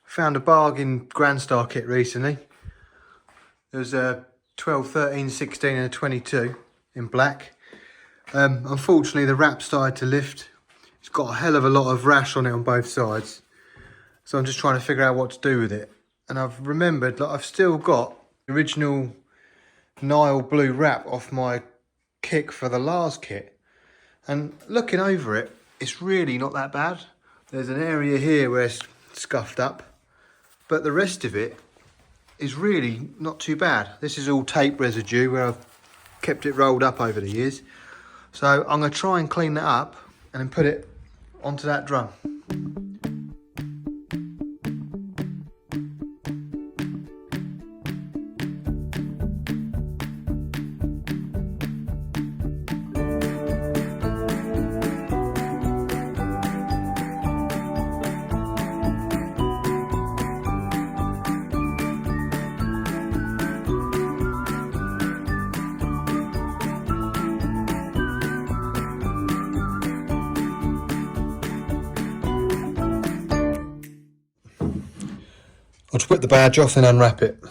Found a bargain Granstar kit recently. There's a 12, 13, 16 and a 22 in black. Unfortunately the wrap started to lift. It's got a hell of a lot of rash on it on both sides. So I'm just trying to figure out what to do with it. And I've remembered that I've still got the original Nile blue wrap off my kick for the last kit. And looking over it, it's really not that bad. There's an area here where it's scuffed up, but the rest of it is really not too bad. This is all tape residue where I've kept it rolled up over the years. So I'm going to try and clean that up and then put it onto that drum. I'll just whip the badge off and unwrap it.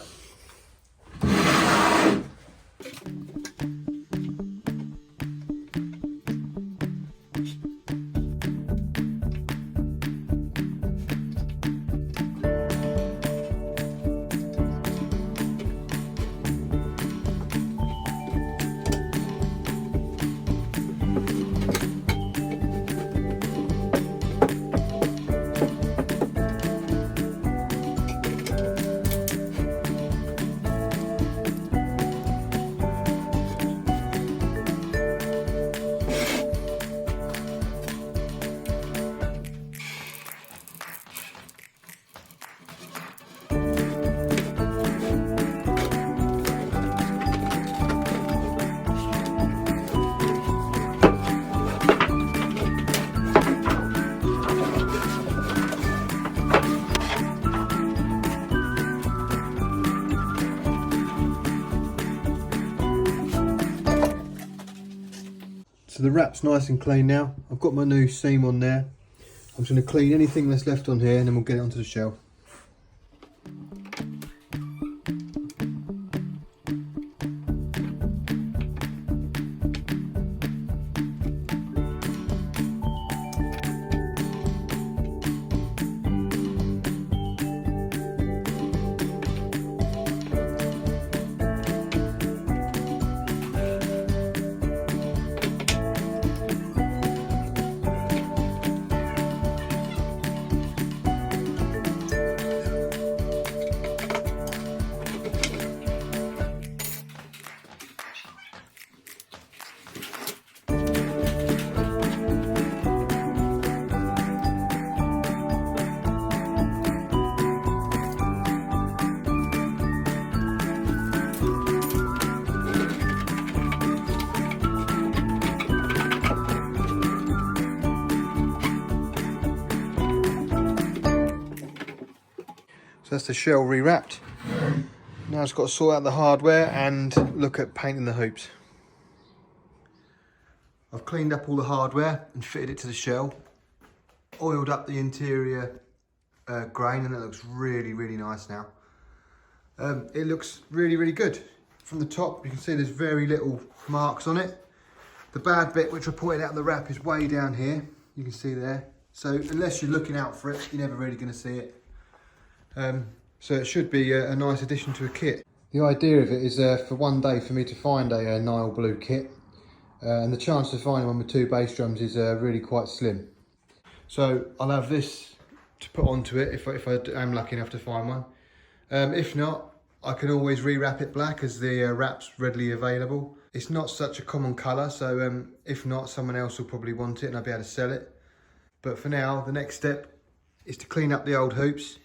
So the wrap's nice and clean now. I've got my new seam on there. I'm just going to clean anything that's left on here and then we'll get it onto the shelf. So that's the shell rewrapped. Now I've got to sort out the hardware and look at painting the hoops. I've cleaned up all the hardware and fitted it to the shell. Oiled up the interior grain and it looks really, really nice now. It looks really, really good. From the top you can see there's very little marks on it. The bad bit, which I pointed out in the wrap, is way down here. You can see there. So unless you're looking out for it, you're never really going to see it. So it should be a nice addition to a kit. The idea of it is for one day for me to find a Nile blue kit, and the chance of finding one with two bass drums is really quite slim. So I'll have this to put onto it if I am lucky enough to find one. If not, I can always rewrap it black as the wrap's readily available. It's not such a common colour, so if not, someone else will probably want it and I'll be able to sell it. But for now, the next step is to clean up the old hoops,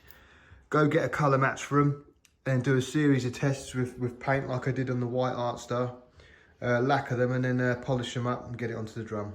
go get a colour match for them, and do a series of tests with paint like I did on the white Art Star, lacquer them and then polish them up and get it onto the drum.